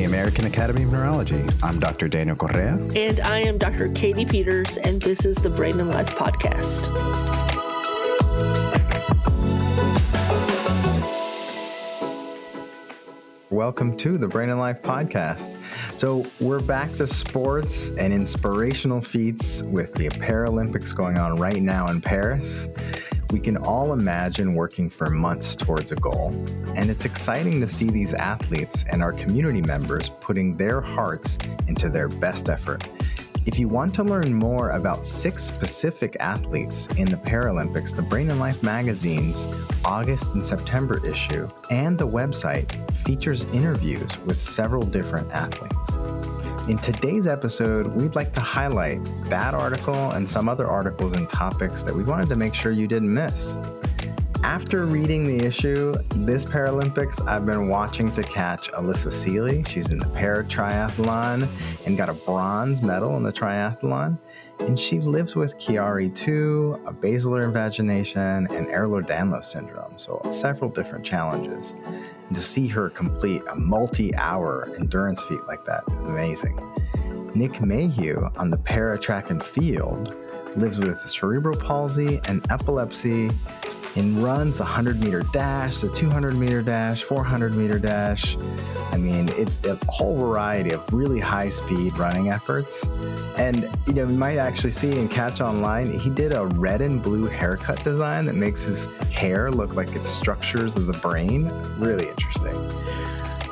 the American Academy of Neurology. I'm Dr. Daniel Correa. And I am Dr. Katie Peters, and this is the Brain and Life Podcast. Welcome to the Brain and Life Podcast. So we're back to sports and inspirational feats with the Paralympics going on right now in Paris. We can all imagine working for months towards a goal, and it's exciting to see these athletes and our community members putting their hearts into their best effort. If you want to learn more about 6 specific athletes in the Paralympics, the Brain and Life magazine's August and September issue and the website features interviews with several different athletes. In today's episode, we'd like to highlight that article and some other articles and topics that we wanted to make sure you didn't miss. After reading the issue, this Paralympics, I've been watching to catch Alyssa Seeley. She's in the para-triathlon and got a bronze medal in the triathlon. And she lives with Chiari-2, a basilar invagination, and Ehlers-Danlos syndrome, so several different challenges. And to see her complete a multi-hour endurance feat like that is amazing. Nick Mayhew on the para-track and field lives with cerebral palsy and epilepsy and runs the 100-meter dash, the 200-meter dash, 400-meter dash. I mean, a whole variety of really high-speed running efforts. And, you might actually see and catch online, he did a red and blue haircut design that makes his hair look like it's structures of the brain. Really interesting.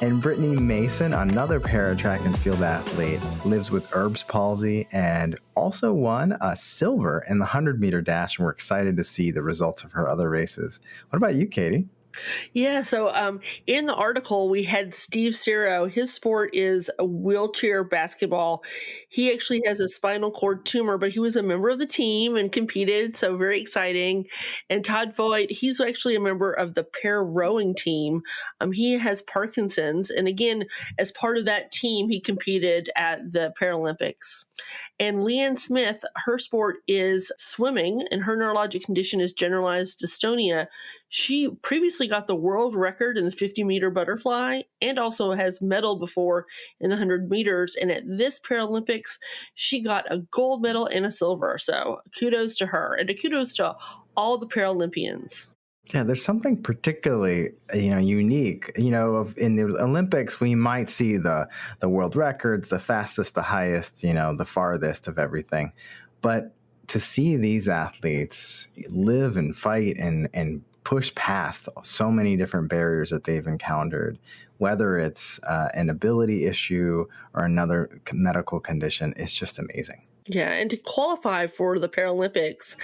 And Brittany Mason, another para-track and field athlete, lives with Erb's palsy and also won a silver in the 100-meter dash, and we're excited to see the results of her other races. What about you, Katie? Yeah, so in the article, we had Steve Ciro. His sport is a wheelchair basketball. He actually has a spinal cord tumor, but he was a member of the team and competed, so very exciting. And Todd Voigt, he's actually a member of the pair rowing team. He has Parkinson's, and again, as part of that team, he competed at the Paralympics. And Leanne Smith, her sport is swimming, and her neurologic condition is generalized dystonia. She previously got the world record in the 50-meter butterfly and also has medaled before in the 100 meters. And at this Paralympics, she got a gold medal and a silver. So kudos to her, and kudos to all the Paralympians. Yeah, there's something particularly, unique. In the Olympics, we might see the world records, the fastest, the highest, the farthest of everything. But to see these athletes live and fight and push past so many different barriers that they've encountered, whether it's an ability issue or another medical condition, it's just amazing. Yeah, and to qualify for the Paralympics,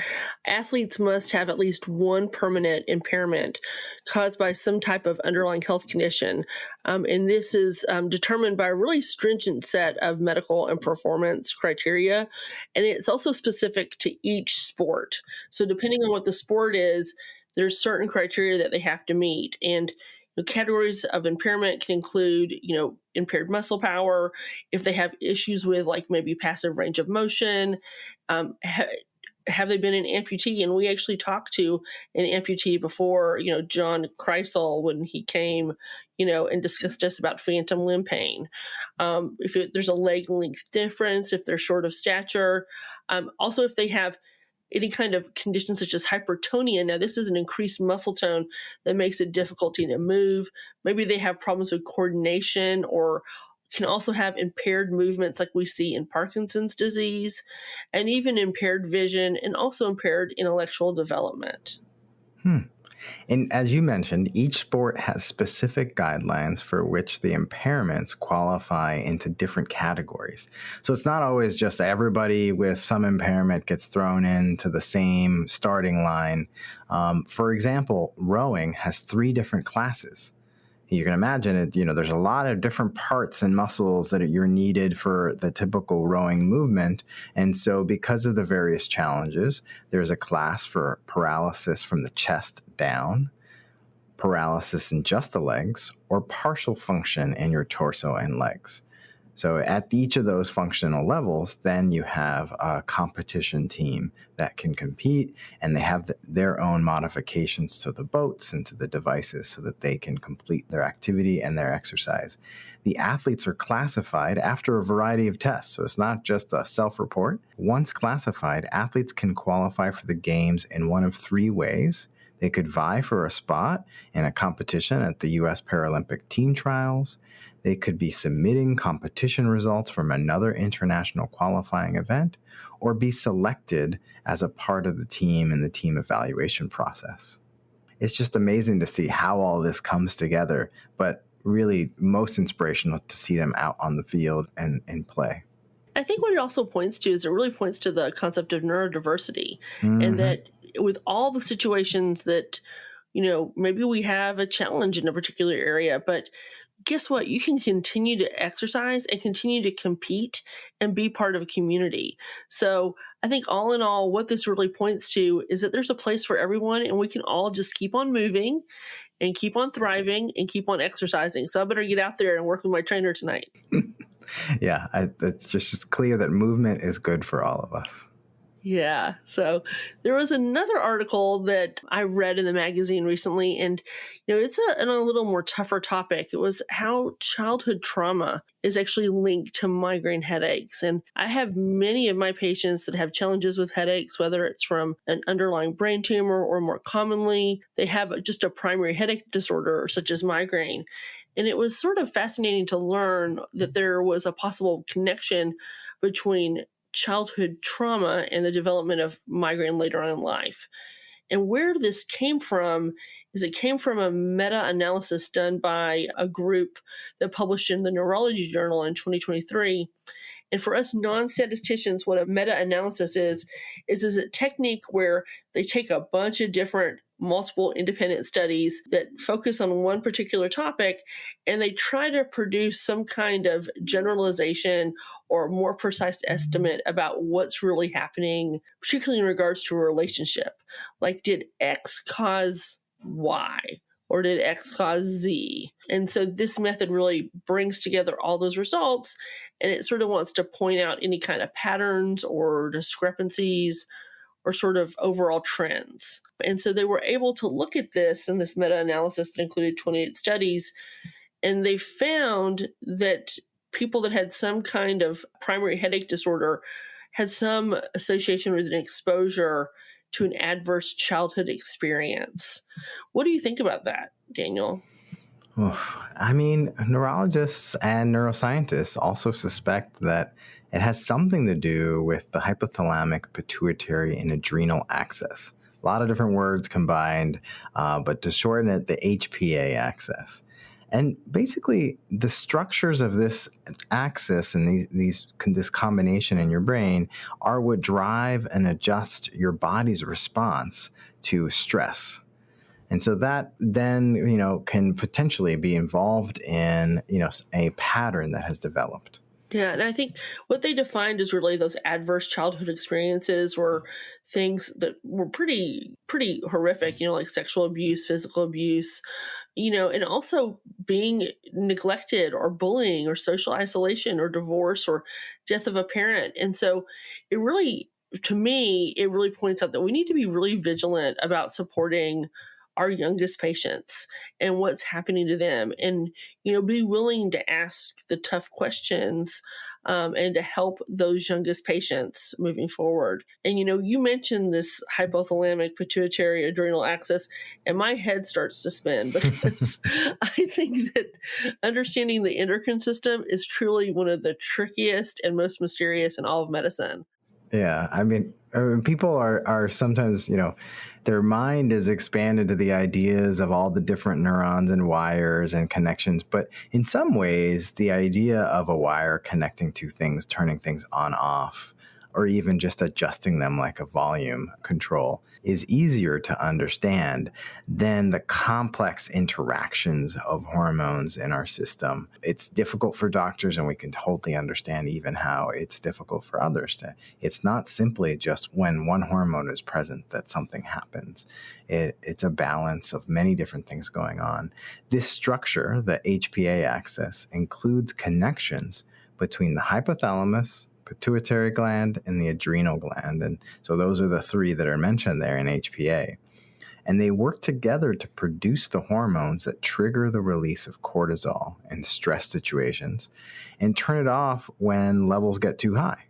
athletes must have at least one permanent impairment caused by some type of underlying health condition. And this is determined by a really stringent set of medical and performance criteria. And it's also specific to each sport. So depending on what the sport is, there's certain criteria that they have to meet. And categories of impairment can include, impaired muscle power, if they have issues with like maybe passive range of motion, have they been an amputee? And we actually talked to an amputee before, John Kreisel, when he came, and discussed us about phantom limb pain. If there's a leg length difference, if they're short of stature, also if they have any kind of condition such as hypertonia. Now, this is an increased muscle tone that makes it difficult to move. Maybe they have problems with coordination or can also have impaired movements like we see in Parkinson's disease, and even impaired vision and also impaired intellectual development. And as you mentioned, each sport has specific guidelines for which the impairments qualify into different categories. So it's not always just everybody with some impairment gets thrown into the same starting line. For example, rowing has 3 different classes. You can imagine it, there's a lot of different parts and muscles that you're needed for the typical rowing movement. And so because of the various challenges, there's a class for paralysis from the chest down, paralysis in just the legs, or partial function in your torso and legs. So at each of those functional levels, then you have a competition team that can compete, and they have their own modifications to the boats and to the devices so that they can complete their activity and their exercise. The athletes are classified after a variety of tests, so it's not just a self-report. Once classified, athletes can qualify for the games in one of three ways. They could vie for a spot in a competition at the U.S. Paralympic team trials. They could be submitting competition results from another international qualifying event, or be selected as a part of the team in the team evaluation process. It's just amazing to see how all this comes together, but really most inspirational to see them out on the field and play. I think what it also points to is it really points to the concept of neurodiversity, and Mm-hmm. that with all the situations that, maybe we have a challenge in a particular area, but guess what? You can continue to exercise and continue to compete and be part of a community. So I think all in all, what this really points to is that there's a place for everyone, and we can all just keep on moving and keep on thriving and keep on exercising. So I better get out there and work with my trainer tonight. Yeah, it's just clear that movement is good for all of us. Yeah. So there was another article that I read in the magazine recently, and it's a little more tougher topic. It was how childhood trauma is actually linked to migraine headaches. And I have many of my patients that have challenges with headaches, whether it's from an underlying brain tumor or more commonly, they have just a primary headache disorder such as migraine. And it was sort of fascinating to learn that there was a possible connection between childhood trauma and the development of migraine later on in life. And where this came from is it came from a meta-analysis done by a group that published in the Neurology Journal in 2023. And for us non-statisticians, what a meta-analysis is a technique where they take a bunch of different multiple independent studies that focus on one particular topic, and they try to produce some kind of generalization or more precise estimate about what's really happening, particularly in regards to a relationship. Like, did X cause Y? Or did X cause Z? And so this method really brings together all those results, and it sort of wants to point out any kind of patterns or discrepancies or sort of overall trends. And so they were able to look at this in this meta-analysis that included 28 studies, and they found that people that had some kind of primary headache disorder had some association with an exposure to an adverse childhood experience. What do you think about that, Daniel? I mean, neurologists and neuroscientists also suspect that it has something to do with the hypothalamic, pituitary, and adrenal axis. A lot of different words combined, but to shorten it, the HPA axis. And basically, the structures of this axis and this combination in your brain are what drive and adjust your body's response to stress. And so that then, can potentially be involved in, a pattern that has developed. Yeah, and I think what they defined is really those adverse childhood experiences were things that were pretty horrific, like sexual abuse, physical abuse, and also being neglected or bullying or social isolation or divorce or death of a parent. And so it really, to me, it really points out that we need to be really vigilant about supporting our youngest patients and what's happening to them, and be willing to ask the tough questions and to help those youngest patients moving forward. And you mentioned this hypothalamic pituitary adrenal axis, and my head starts to spin because I think that understanding the endocrine system is truly one of the trickiest and most mysterious in all of medicine. Yeah, I mean, people are sometimes, their mind is expanded to the ideas of all the different neurons and wires and connections. But in some ways, the idea of a wire connecting two things, turning things on, off, or even just adjusting them like a volume control is easier to understand than the complex interactions of hormones in our system. It's difficult for doctors, and we can totally understand even how it's difficult for others. It's not simply just when one hormone is present that something happens. It's a balance of many different things going on. This structure, the HPA axis, includes connections between the hypothalamus, pituitary gland, and the adrenal gland. And so those are the three that are mentioned there in HPA. And they work together to produce the hormones that trigger the release of cortisol in stress situations and turn it off when levels get too high.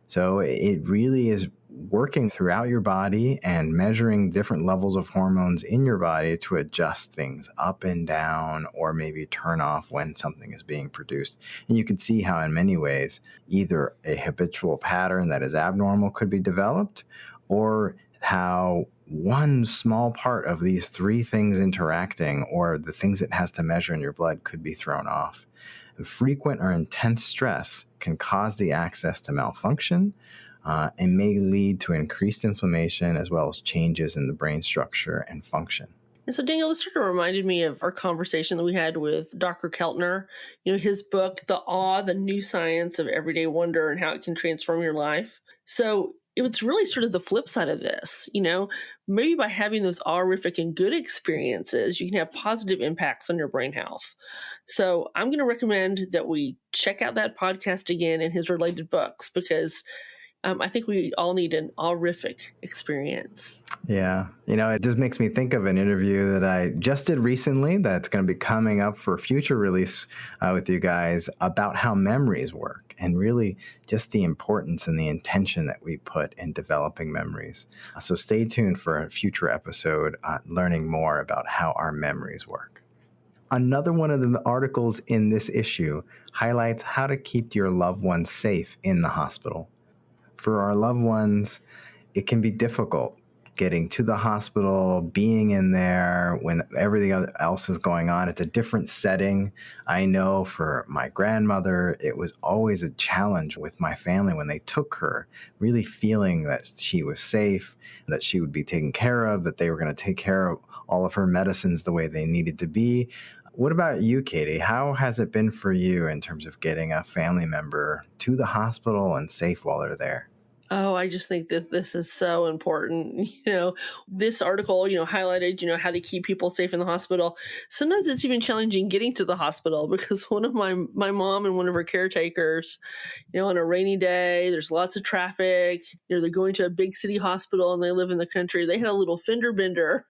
So it really is working throughout your body and measuring different levels of hormones in your body to adjust things up and down, or maybe turn off when something is being produced. And you can see how in many ways either a habitual pattern that is abnormal could be developed, or how one small part of these three things interacting, or the things it has to measure in your blood, could be thrown off. Frequent or intense stress can cause the axis to malfunction and may lead to increased inflammation as well as changes in the brain structure and function. And so, Daniel, this sort of reminded me of our conversation that we had with Dr. Keltner. His book, The Awe, The New Science of Everyday Wonder and How It Can Transform Your Life. So it's really sort of the flip side of this. Maybe by having those horrific and good experiences, you can have positive impacts on your brain health. So I'm going to recommend that we check out that podcast again and his related books, because I think we all need an horrific experience. Yeah. It just makes me think of an interview that I just did recently that's going to be coming up for future release with you guys about how memories work, and really just the importance and the intention that we put in developing memories. So stay tuned for a future episode learning more about how our memories work. Another one of the articles in this issue highlights how to keep your loved ones safe in the hospital. For our loved ones, it can be difficult getting to the hospital, being in there when everything else is going on. It's a different setting. I know for my grandmother, it was always a challenge with my family when they took her, really feeling that she was safe, that she would be taken care of, that they were going to take care of all of her medicines the way they needed to be. What about you, Katie? How has it been for you in terms of getting a family member to the hospital and safe while they're there? Oh, I just think that this is so important. This article, highlighted, how to keep people safe in the hospital. Sometimes it's even challenging getting to the hospital, because one of my mom and one of her caretakers, on a rainy day, there's lots of traffic, they're going to a big city hospital and they live in the country. They had a little fender bender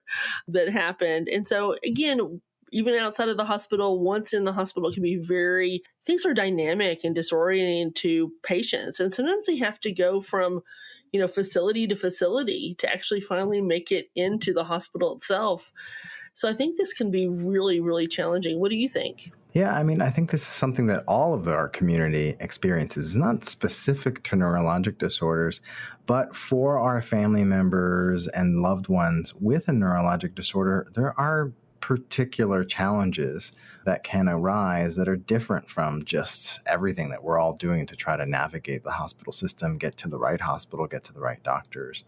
that happened. And so again, even outside of the hospital, once in the hospital, it can be things are dynamic and disorienting to patients. And sometimes they have to go from, facility to facility to actually finally make it into the hospital itself. So I think this can be really, really challenging. What do you think? Yeah, I think this is something that all of our community experiences. It's not specific to neurologic disorders, but for our family members and loved ones with a neurologic disorder, there are particular challenges that can arise that are different from just everything that we're all doing to try to navigate the hospital system, get to the right hospital, get to the right doctors.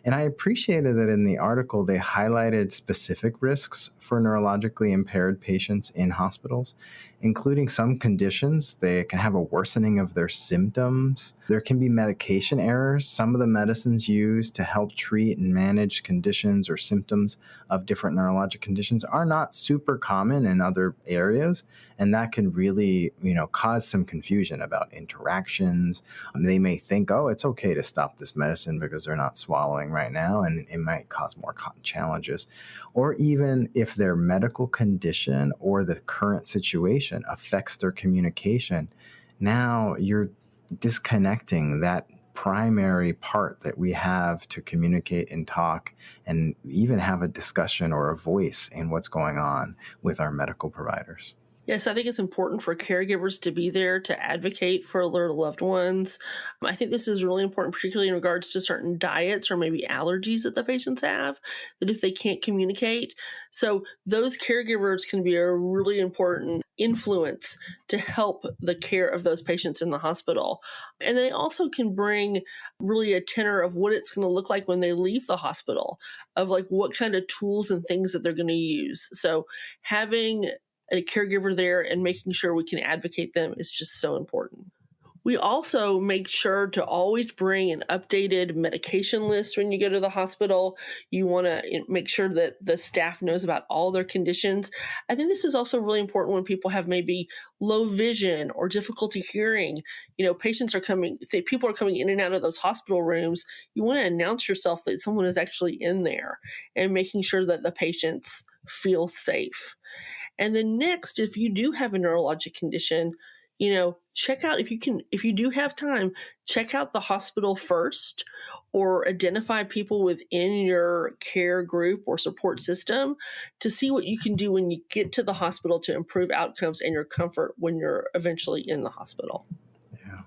And I appreciated that in the article, they highlighted specific risks for neurologically impaired patients in hospitals, including some conditions. They can have a worsening of their symptoms. There can be medication errors. Some of the medicines used to help treat and manage conditions or symptoms of different neurologic conditions are not super common in other areas. And that can really, cause some confusion about interactions. They may think, oh, it's okay to stop this medicine because they're not swallowing right now, and it might cause more challenges. Or even if their medical condition or the current situation affects their communication, now you're disconnecting that primary part that we have to communicate and talk and even have a discussion or a voice in what's going on with our medical providers. Yes, I think it's important for caregivers to be there to advocate for their loved ones. I think this is really important, particularly in regards to certain diets or maybe allergies that the patients have, that if they can't communicate. So those caregivers can be a really important influence to help the care of those patients in the hospital. And they also can bring really a tenor of what it's going to look like when they leave the hospital, of like what kind of tools and things that they're going to use. So having a caregiver there and making sure we can advocate them is just so important. We also make sure to always bring an updated medication list when you go to the hospital. You want to make sure that the staff knows about all their conditions. I think this is also really important when people have maybe low vision or difficulty hearing. People are coming in and out of those hospital rooms. You want to announce yourself that someone is actually in there and making sure that the patients feel safe. And then next, if you do have a neurologic condition, check out if you do have time, check out the hospital first or identify people within your care group or support system to see what you can do when you get to the hospital to improve outcomes and your comfort when you're eventually in the hospital. Yeah.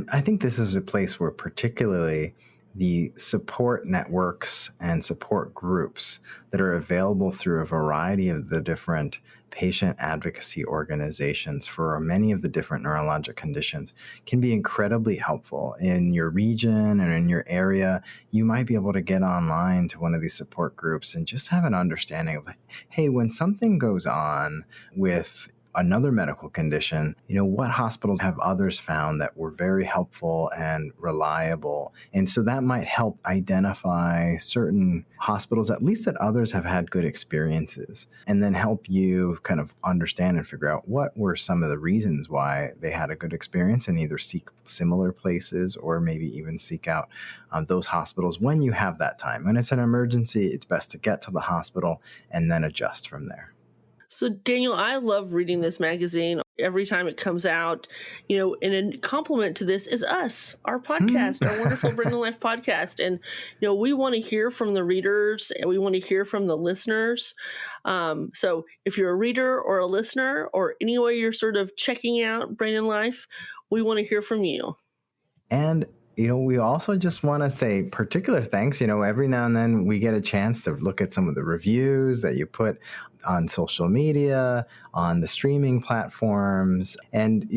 I think this is a place where particularly the support networks and support groups that are available through a variety of the different patient advocacy organizations for many of the different neurologic conditions can be incredibly helpful. In your region and in your area, you might be able to get online to one of these support groups and just have an understanding of, hey, when something goes on with another medical condition, what hospitals have others found that were very helpful and reliable? And so that might help identify certain hospitals, at least that others have had good experiences, and then help you kind of understand and figure out what were some of the reasons why they had a good experience and either seek similar places or maybe even seek out those hospitals when you have that time. When it's an emergency, it's best to get to the hospital and then adjust from there. So, Daniel, I love reading this magazine every time it comes out, and a compliment to this is us, our podcast, our wonderful Bring to Life podcast. And, we want to hear from the readers and we want to hear from the listeners. So if you're a reader or a listener or any way you're sort of checking out Brain and Life, we want to hear from you. And we also just want to say particular thanks. Every now and then we get a chance to look at some of the reviews that you put on social media, on the streaming platforms. And,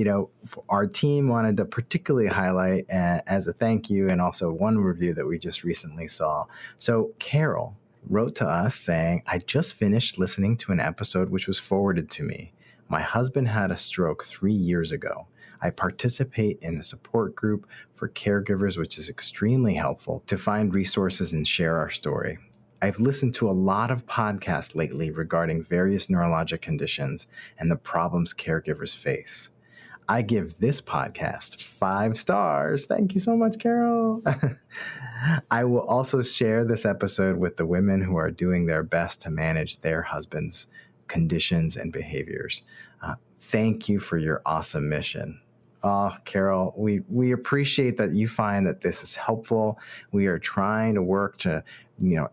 our team wanted to particularly highlight as a thank you and also one review that we just recently saw. So Carol wrote to us saying, I just finished listening to an episode which was forwarded to me. My husband had a stroke 3 years ago. I participate in a support group for caregivers, which is extremely helpful to find resources and share our story. I've listened to a lot of podcasts lately regarding various neurologic conditions and the problems caregivers face. I give this podcast 5 stars. Thank you so much, Carol. I will also share this episode with the women who are doing their best to manage their husbands' conditions and behaviors. Thank you for your awesome mission. Oh, Carol, we appreciate that you find that this is helpful. We are trying to work to,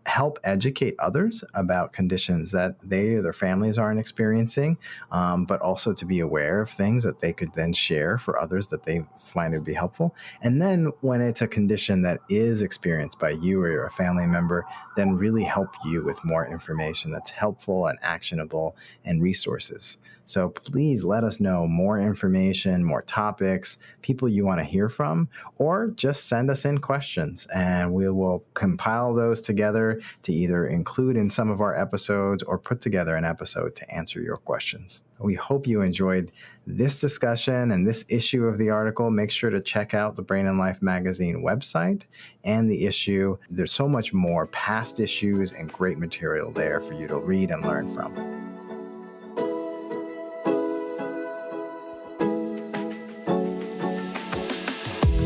help educate others about conditions that they or their families aren't experiencing, but also to be aware of things that they could then share for others that they find would be helpful. And then when it's a condition that is experienced by you or a family member, then really help you with more information that's helpful and actionable and resources. So please let us know more information, more topics, people you want to hear from, or just send us in questions and we will compile those together to either include in some of our episodes or put together an episode to answer your questions. We hope you enjoyed this discussion and this issue of the article. Make sure to check out the Brain and Life magazine website and the issue. There's so much more past issues and great material there for you to read and learn from.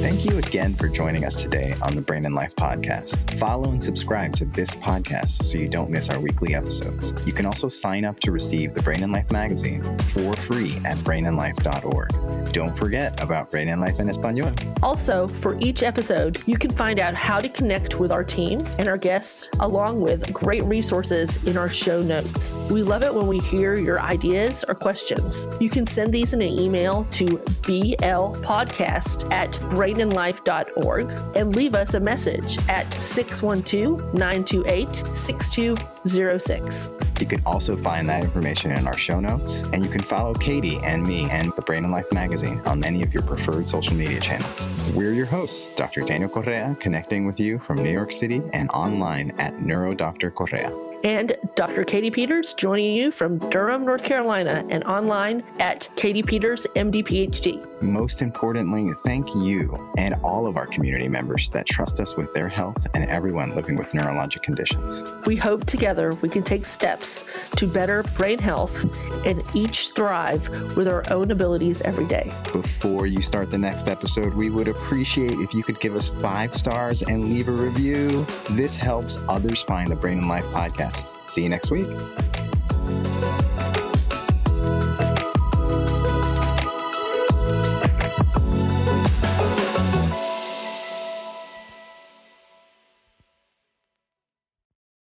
Thank you again for joining us today on the Brain and Life podcast. Follow and subscribe to this podcast so you don't miss our weekly episodes. You can also sign up to receive the Brain and Life magazine for free at brainandlife.org. Don't forget about Brain and Life en Español. Also, for each episode, you can find out how to connect with our team and our guests, along with great resources in our show notes. We love it when we hear your ideas or questions. You can send these in an email to blpodcast@brainandlife.org and leave us a message at 612-928-6206. You can also find that information in our show notes, and you can follow Katie and me and the Brain and Life magazine on many of your preferred social media channels. We're your hosts, Dr. Daniel Correa, connecting with you from New York City and online at NeuroDrCorrea. And Dr. Katie Peters joining you from Durham, North Carolina, and online at Katie Peters, MD, PhD. Most importantly, thank you and all of our community members that trust us with their health and everyone living with neurologic conditions. We hope together we can take steps to better brain health and each thrive with our own abilities every day. Before you start the next episode, we would appreciate if you could give us 5 stars and leave a review. This helps others find the Brain and Life podcast. See you next week.